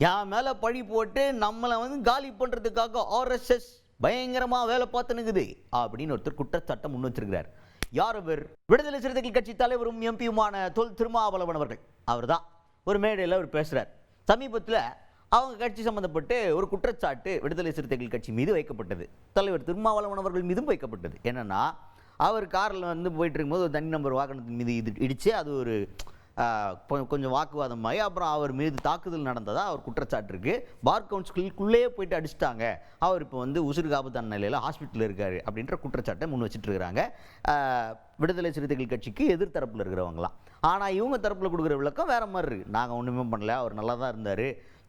என் மேலே பழி போட்டு நம்மளை வந்து காலி பண்ணுறதுக்காக ஆர்எஸ்எஸ் பயங்கரமாக வேலை பார்த்துனுக்குது அப்படின்னு ஒருத்தர் குற்றச்சாட்டை முன் வச்சிருக்கிறார். யார் அவர்? விடுதலை சிறுத்தைகள் கட்சி தலைவரும் எம்பியுமான தொல் திருமாவளவன் அவர்கள். அவர் தான் ஒரு மேடையில் அவர் பேசுகிறார். சமீபத்தில் அவங்க கட்சி சம்மந்தப்பட்டு ஒரு குற்றச்சாட்டு விடுதலை சிறுத்தைகள் கட்சி மீது வைக்கப்பட்டது. தலைவர் திருமாவளவன் அவர்கள் மீதும் வைக்கப்பட்டது. என்னென்னா, அவர் காரில் வந்து போயிட்டு இருக்கும்போது ஒரு தனி நம்பர் வாகனத்தின் மீது இடித்து அது ஒரு கொஞ்சம் வாக்குவாதமாகி அப்புறம் அவர் மீது தாக்குதல் நடந்ததாக அவர் குற்றச்சாட்டு இருக்குது. பார் கவுன்சிலுக்குள்ளேயே போயிட்டு அடிச்சிட்டாங்க. அவர் இப்போ வந்து உசுறு காப்பத்தான நிலையில் ஹாஸ்பிட்டலில் இருக்கார் அப்படின்ற குற்றச்சாட்டை முன் வச்சுட்டு இருக்கிறாங்க விடுதலை சிறுத்தைகள் கட்சிக்கு எதிர்த்தரப்பில் இருக்கிறவங்களாம். ஆனால் இவங்க தரப்பில் கொடுக்குற விளக்கம் வேறு மாதிரி இருக்குது. நாங்கள் ஒன்றுமே பண்ணல, அவர் நல்லா தான் இருந்தார்,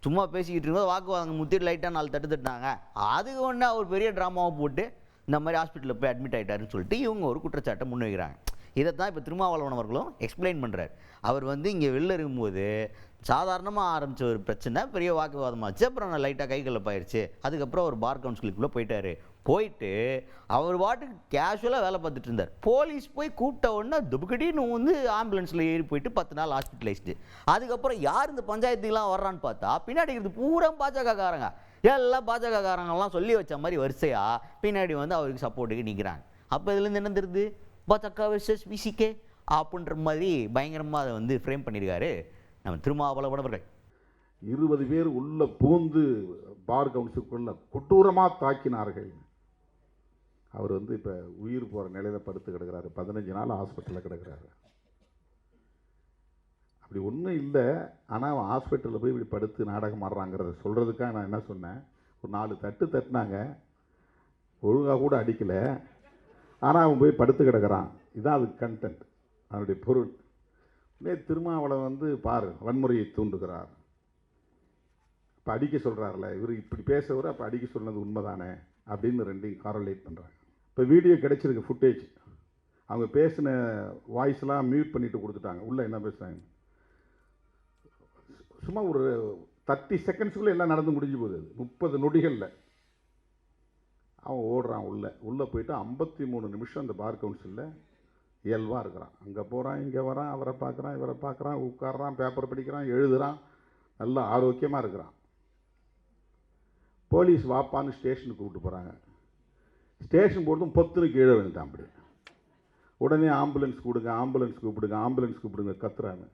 சும்மா பேசிக்கிட்டு இருக்கும்போது வாக்குவாதம் முத்திட்டு லைட்டாக 4 தட்டு தட்டினாங்க, அதுக்கு ஒன்று அவர் பெரிய ட்ராமாவை போட்டு இந்த மாதிரி ஹாஸ்பிட்டலில் போய் அட்மிட் ஆகிட்டாருன்னு சொல்லிட்டு இவங்க ஒரு குற்றச்சாட்டை முன் வைக்கிறாங்க. இதை தான் இப்போ திருமாவளவன் அவர்களும் எக்ஸ்பிளைன் பண்ணுறாரு. அவர் வந்து இங்கே வெளில இருக்கும்போது சாதாரணமாக ஆரம்பித்த ஒரு பிரச்சனை பெரிய வாக்குவாதமாச்சு, அப்புறம் நான் லைட்டாக கைகலப்பாயிருச்சு, அதுக்கப்புறம் அவர் பார் கவுன்சிலுக்குள்ளே போயிட்டு அவர் பாட்டுக்கு கேஷுவலாக வேலை பார்த்துட்டு இருந்தார். போலீஸ் போய் கூப்பிட்ட உடனே துபுக்கடின்னு வந்து ஆம்புலன்ஸில் ஏறி போயிட்டு 10 நாள் ஹாஸ்பிட்டலைஸ்டு. அதுக்கப்புறம் யார் இந்த பஞ்சாயத்துக்கெலாம் வர்றான்னு பார்த்தா பின்னாடி இருக்கிறது பூரா பாஜகக்காரங்க. எல்லாம் பாஜகக்காரங்கெல்லாம் சொல்லி வச்ச மாதிரி வரிசையாக பின்னாடி வந்து அவருக்கு சப்போர்ட்டுக்கு நிற்கிறாங்க. அப்போ இதுலேருந்து என்ன தெரியுது? பாஜக வெர்சஸ் விசிகே அப்படின்ற மாதிரி பயங்கரமாக அதை வந்து ஃப்ரேம் பண்ணியிருக்காரு நம்ம திருமாவளவன் அவர்கள். 20 பேர் உள்ள பூந்து பார் கவுன்சிலுக்குள்ள கொடூரமாக தாக்கினார்கள். அவர் வந்து இப்போ உயிர் போகிற நிலையில் படுத்து கிடக்கிறாரு. 15 நாள் ஹாஸ்பிட்டலில் கிடக்கிறாரு. அப்படி ஒன்றும் இல்லை, ஆனால் அவன் ஹாஸ்பிட்டலில் போய் இப்படி படுத்து நாடகம் ஆடுறாங்கிறத சொல்கிறதுக்காக நான் என்ன சொன்னேன், ஒரு 4 தட்டு தட்டினாங்க, ஒழுங்காக கூட அடிக்கலை, ஆனால் அவன் போய் படுத்து கிடக்கிறான். இதுதான் அது கண்டென்ட், அதனுடைய பொருள். திருமாவளவன் வந்து பாரு வன்முறையை தூண்டுகிறார், இப்போ அடிக்க சொல்கிறார்ல, இவர் இப்படி பேசுகிறவர் அப்போ அடிக்க சொன்னது உண்மைதானே அப்படின்னு ரெண்டையும் காரலேட் பண்ணுறாங்க. இப்போ வீடியோ கிடைச்சிருக்கு, ஃபுட்டேஜ். அவங்க பேசின வாய்ஸ்லாம் மியூட் பண்ணிட்டு கொடுத்துட்டாங்க. உள்ளே என்ன பேசுகிறாங்க சும்மா ஒரு 30 செகண்ட்ஸுக்குள்ளே எல்லாம் நடந்து முடிஞ்சு போகுது. 30 நொடிகளில் அவன் ஓடுறான். உள்ளே போயிட்டு 53 நிமிஷம் அந்த பார் கவுன்சிலில் இயல்பாக இருக்கிறான். அங்கே போகிறான், இங்கே வரான், அவரை பார்க்குறான், இவரை பார்க்குறான், உட்காடுறான், பேப்பர் படிக்கிறான், எழுதுகிறான், நல்லா ஆரோக்கியமாக இருக்கிறான். போலீஸ் வாப்பான்னு ஸ்டேஷனுக்கு கூப்பிட்டு போகிறாங்க. ஸ்டேஷன் போட்டும் பொத்துன்னு கீழே விழுந்தான். அப்படி உடனே ஆம்புலன்ஸ் கொடுங்க, ஆம்புலன்ஸ் கூப்பிடுங்க கத்துறாங்க.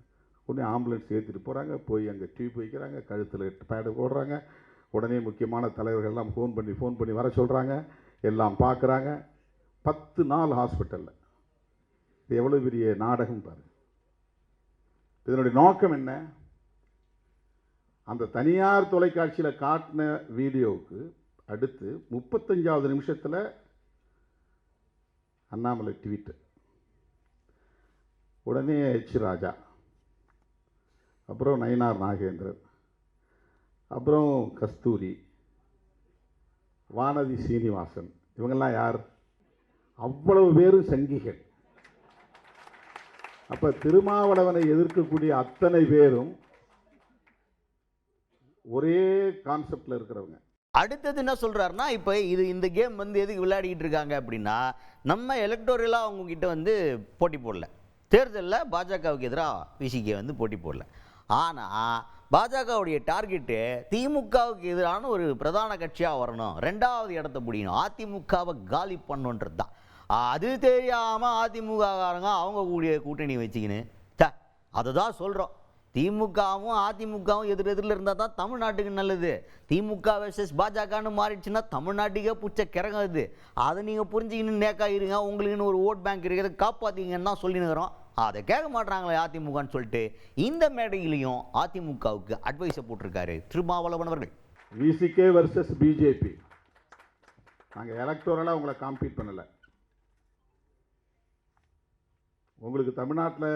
உடனே ஆம்புலன்ஸ் ஏற்றிட்டு போகிறாங்க. போய் அங்கே டியூப் வைக்கிறாங்க, கழுத்தில் பேடு போடுறாங்க. உடனே முக்கியமான தலைவர்கள்லாம் ஃபோன் பண்ணி வர சொல்கிறாங்க. எல்லாம் பார்க்குறாங்க. 10 நாள் ஹாஸ்பிட்டலில். இது எவ்வளோ பெரிய நாடகம் பாருங்கள். இதனுடைய நோக்கம் என்ன? அந்த தனியார் தொலைக்காட்சியில் காட்டின வீடியோவுக்கு அடுத்து 35வது நிமிஷத்தில் அண்ணாமலை ட்வீட். உடனே எச் ராஜா, அப்புறம் நயினார் நாகேந்திரன், அப்புறம் கஸ்தூரி, வானதி சீனிவாசன், இவங்கெல்லாம் யார்? அவ்வளவு பேரும் சங்கிகள். அப்போ திருமாவளவனை எதிர்க்கக்கூடிய அத்தனை பேரும் ஒரே கான்செப்டில் இருக்கிறவங்க. அடுத்தது என்ன சொல்கிறாருன்னா, இப்போ இந்த கேம் வந்து எதுக்கு விளையாடிக்கிட்டு இருக்காங்க அப்படின்னா, நம்ம எலக்டோரியலாக அவங்கக்கிட்ட வந்து போட்டி போடல, தேர்தலில் பாஜகவுக்கு எதிராக விசிகே வந்து போட்டி போடல. ஆனால் பாஜகவுடைய டார்கெட்டு திமுகவுக்கு எதிரான ஒரு பிரதான கட்சியாக வரணும், 2வது இடத்த பிடிக்கணும், அதிமுகவை காலி பண்ணுன்றது தான். அது தெரியாமல் அதிமுககாரங்க அவங்க கூட்டணி வச்சுக்கின்னு அதை தான் சொல்கிறோம். திமுகவும் அதிமுகவும் எதிரில் இருந்தால் தான் தமிழ்நாட்டுக்கு நல்லது. திமுக வெர்சஸ் பாஜகன்னு மாறிடுச்சுன்னா தமிழ்நாட்டுக்கே புச்ச கிறங்குது. அதை நீங்கள் புரிஞ்சுக்கின்னு நேக்காயிருங்க, உங்களுக்குன்னு ஒரு ஓட் பேங்க் இருக்கிறத காப்பாற்றிங்கன்னு தான் சொல்லினுக்கிறோம். அதை கேட்க மாட்டாங்களே அதிமுகன்னு சொல்லிட்டு இந்த மேடையிலையும் அதிமுகவுக்கு அட்வைஸை போட்டிருக்காரு திருமாவளவன் அவர்கள். விசிகே வெர்சஸ் பிஜேபி, நாங்கள் எலக்டோரலாக உங்களை காம்பீட் பண்ணலை. உங்களுக்கு தமிழ்நாட்டில்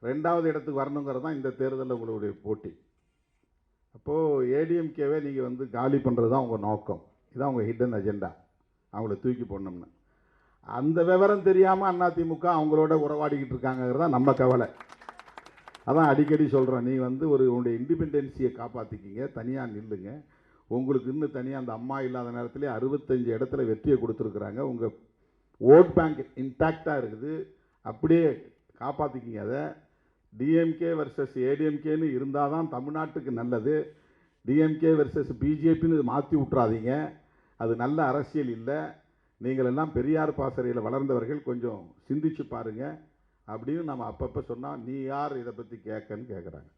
2வது இடத்துக்கு வரணுங்கிறது தான் இந்த தேர்தலில் உங்களுடைய போட்டி. அப்போது ஏடிஎம்கேவே நீங்கள் வந்து காலி பண்ணுறது தான் உங்கள் நோக்கம். இதுதான் உங்கள் ஹிடன் அஜெண்டா, அவங்கள தூக்கி போடணும்னு. அந்த விவரம் தெரியாமல் அதிமுக அவங்களோட உறவாடிக்கிட்டு இருக்காங்கிறது தான் நம்ம கவலை. அதான் அடிக்கடி சொல்கிறேன், நீ வந்து உங்களுடைய இண்டிபெண்டன்சியை காப்பாற்றிக்கிங்க, தனியாக நில்லுங்க. உங்களுக்கு இன்னும் தனியாக அந்த அம்மா இல்லாத நேரத்துலேயே 65 இடத்துல வெற்றியை கொடுத்துருக்குறாங்க. உங்கள் ஓட் பேங்க் இன்டாக்டாக இருக்குது, அப்படியே காப்பாற்றிக்கிங்க. அதை டிஎம்கே வர்சஸ் ஏடிஎம்கேன்னு இருந்தால் தான் தமிழ்நாட்டுக்கு நல்லது. டிஎம்கே வர்சஸ் பிஜேபின்னு மாற்றி விட்றாதீங்க. அது நல்ல அரசியல் இல்லை. நீங்கள் எல்லாம் பெரியார் பாசறையில் வளர்ந்தவர்கள், கொஞ்சம் சிந்திச்சு பாருங்கள் அப்படின்னு நம்ம அப்பப்போ சொன்னால், நீ யார் இதை பற்றி கேட்கன்னு கேட்குறாங்க.